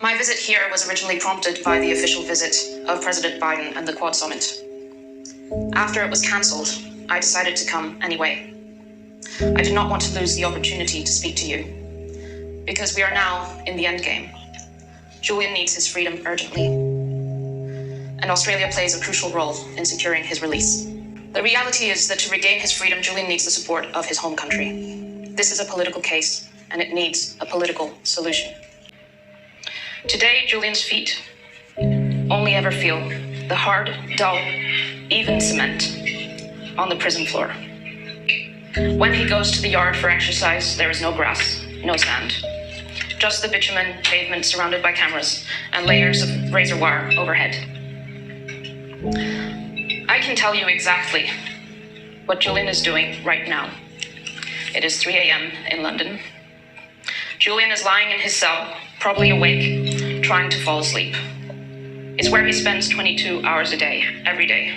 My visit here was originally prompted by the official visit of President Biden and the Quad Summit. After it was cancelled, I decided to come anyway. I did not want to lose the opportunity to speak to you, because we are now in the endgame. Julian needs his freedom urgently, and Australia plays a crucial role in securing his release. The reality is that to regain his freedom, Julian needs the support of his home country. This is a political case, and it needs a political solution. Today, Julian's feet only ever feel the hard, dull, even cement on the prison floor. When he goes to the yard for exercise, there is no grass, no sand, just the bitumen pavement surrounded by cameras and layers of razor wire overhead. I can tell you exactly what Julian is doing right now. It is 3 a.m. in London. Julian is lying in his cell, probably awake, trying to fall asleep. It's where he spends 22 hours a day, every day.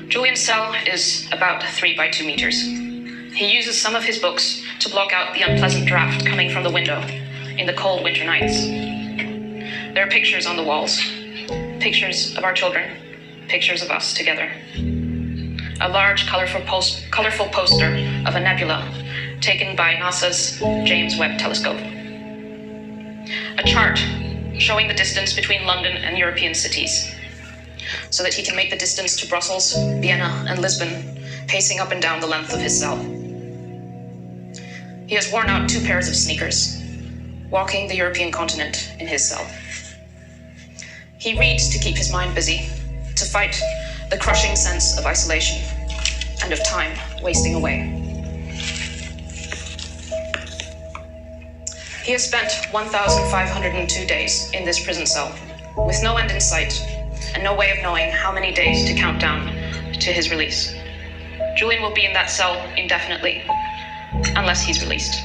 Julian's cell is about 3 by 2 meters. He uses some of his books to block out the unpleasant draft coming from the window in the cold winter nights. There are pictures on the walls, pictures of our children, pictures of us together. A large, colorful poster of a nebula taken by NASA's James Webb Telescope. A chart showing the distance between London and European cities, so that he can make the distance to Brussels, Vienna, and Lisbon, pacing up and down the length of his cell. He has worn out 2 pairs of sneakers, walking the European continent in his cell. He reads to keep his mind busy, to fight the crushing sense of isolation and of time wasting away. He has spent 1,502 days in this prison cell, with no end in sight and no way of knowing how many days to count down to his release. Julian will be in that cell indefinitely, unless he's released.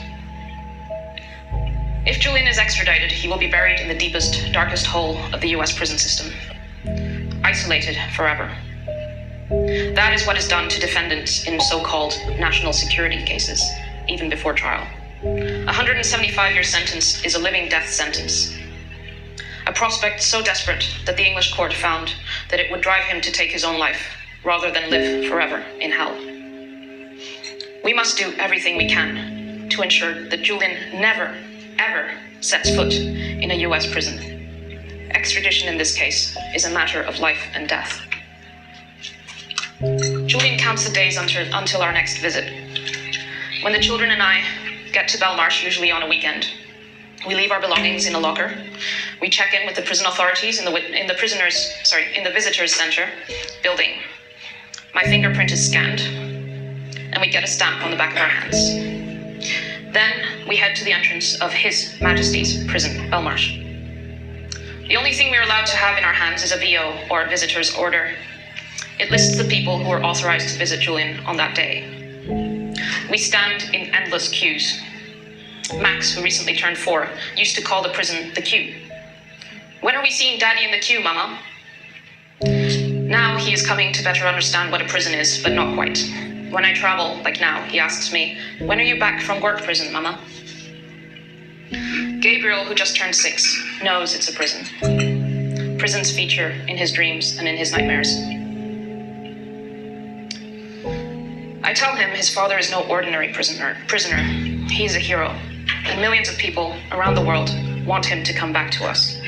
If Julian is extradited, he will be buried in the deepest, darkest hole of the US prison system, isolated forever. That is what is done to defendants in so-called national security cases, even before trial. A 175-year sentence is a living death sentence. A prospect so desperate that the English court found that it would drive him to take his own life rather than live forever in hell. We must do everything we can to ensure that Julian never, ever sets foot in a US prison. Extradition in this case is a matter of life and death. Julian counts the days until our next visit. When the children and I get to Belmarsh, usually on a weekend, we leave our belongings in a locker. We check in with the prison authorities in the visitors center building. My fingerprint is scanned, and we get a stamp on the back of our hands. Then we head to the entrance of His Majesty's prison, Belmarsh. The only thing we're allowed to have in our hands is a VO, or a visitor's order. It lists the people who are authorized to visit Julian on that day. We stand in endless queues. Max, who recently turned 4, used to call the prison the queue. When are we seeing Daddy in the queue, Mama? Now he is coming to better understand what a prison is, but not quite. When I travel, like now, he asks me, when are you back from work prison, Mama? Gabriel, who just turned 6, knows it's a prison. Prisons feature in his dreams and in his nightmares. I tell him his father is no ordinary prisoner. He is a hero, and millions of people around the world want him to come back to us.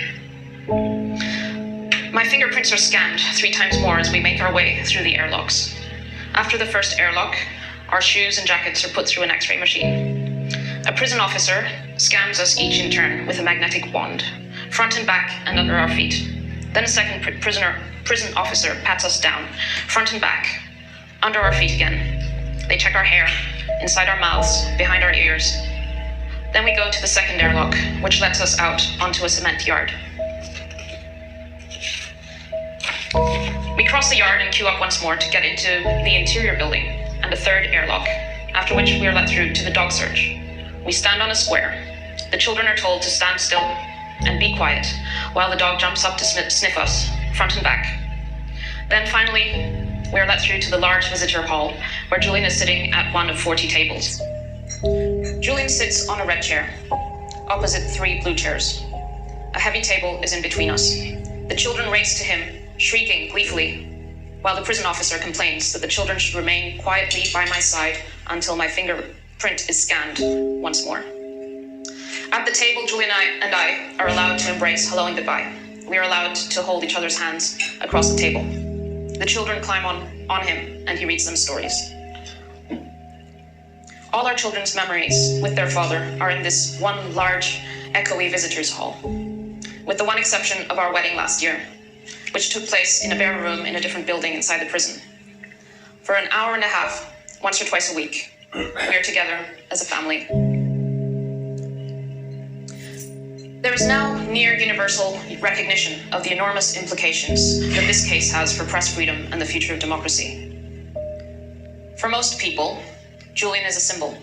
My fingerprints are scanned 3 times more as we make our way through the airlocks. After the first airlock, our shoes and jackets are put through an X-ray machine. A prison officer scans us each in turn with a magnetic wand, front and back and under our feet. Then a second prison officer pats us down, front and back, under our feet again. They check our hair, inside our mouths, behind our ears. Then we go to the second airlock, which lets us out onto a cement yard. We cross the yard and queue up once more to get into the interior building and a third airlock, after which we are let through to the dog search. We stand on a square. The children are told to stand still and be quiet while the dog jumps up to sniff us, front and back. Then finally, we are let through to the large visitor hall, where Julian is sitting at one of 40 tables. Julian sits on a red chair, opposite 3 blue chairs. A heavy table is in between us. The children race to him, shrieking gleefully, while the prison officer complains that the children should remain quietly by my side until my fingerprint is scanned once more. At the table, Julian and I are allowed to embrace hello and goodbye. We are allowed to hold each other's hands across the table. The children climb on him, and he reads them stories. All our children's memories with their father are in this one large, echoey visitors' hall, with the one exception of our wedding last year, which took place in a bare room in a different building inside the prison. For an hour and a half, once or twice a week, we are together as a family. There is now near universal recognition of the enormous implications that this case has for press freedom and the future of democracy. For most people, Julian is a symbol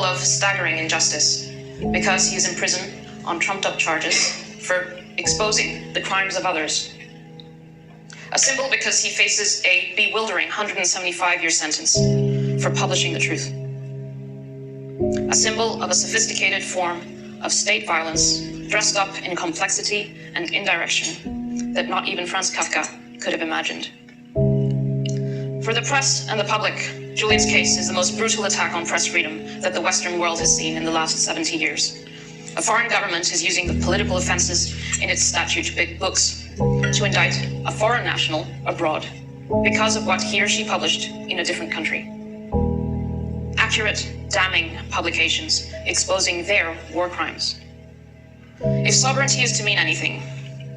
of staggering injustice, because he is in prison on trumped-up charges for exposing the crimes of others. A symbol because he faces a bewildering 175-year sentence for publishing the truth. A symbol of a sophisticated form of state violence dressed up in complexity and indirection that not even Franz Kafka could have imagined. For the press and the public, Julian's case is the most brutal attack on press freedom that the Western world has seen in the last 70 years. A foreign government is using the political offenses in its statute books to indict a foreign national abroad because of what he or she published in a different country. Accurate, damning publications exposing their war crimes. If sovereignty is to mean anything,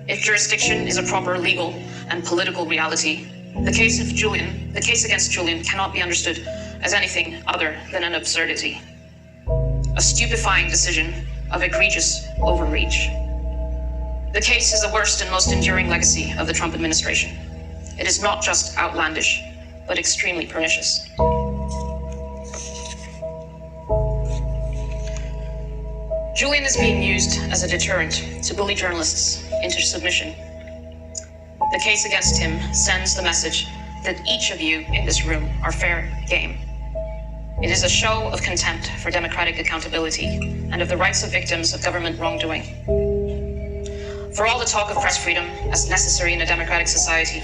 if jurisdiction is a proper legal and political reality, the case against Julian cannot be understood as anything other than an absurdity. A stupefying decision of egregious overreach. The case is the worst and most enduring legacy of the Trump administration. It is not just outlandish, but extremely pernicious. Julian is being used as a deterrent to bully journalists into submission. The case against him sends the message that each of you in this room are fair game. It is a show of contempt for democratic accountability and of the rights of victims of government wrongdoing. For all the talk of press freedom as necessary in a democratic society,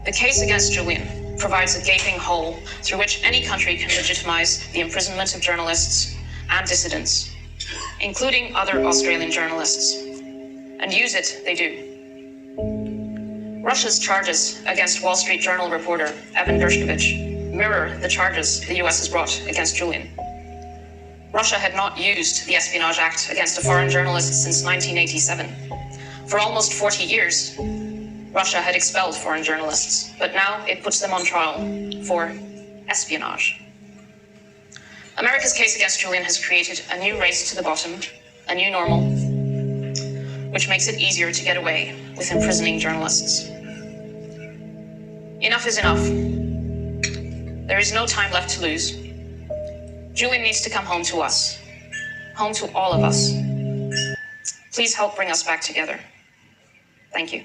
the case against Julian provides a gaping hole through which any country can legitimize the imprisonment of journalists and dissidents, including other Australian journalists. And use it, they do. Russia's charges against Wall Street Journal reporter Evan Gershkovich mirror the charges the US has brought against Julian. Russia had not used the Espionage Act against a foreign journalist since 1987. For almost 40 years, Russia had expelled foreign journalists, but now it puts them on trial for espionage. America's case against Julian has created a new race to the bottom, a new normal, which makes it easier to get away with imprisoning journalists. Enough is enough. There is no time left to lose. Julian needs to come home to us, home to all of us. Please help bring us back together. Thank you.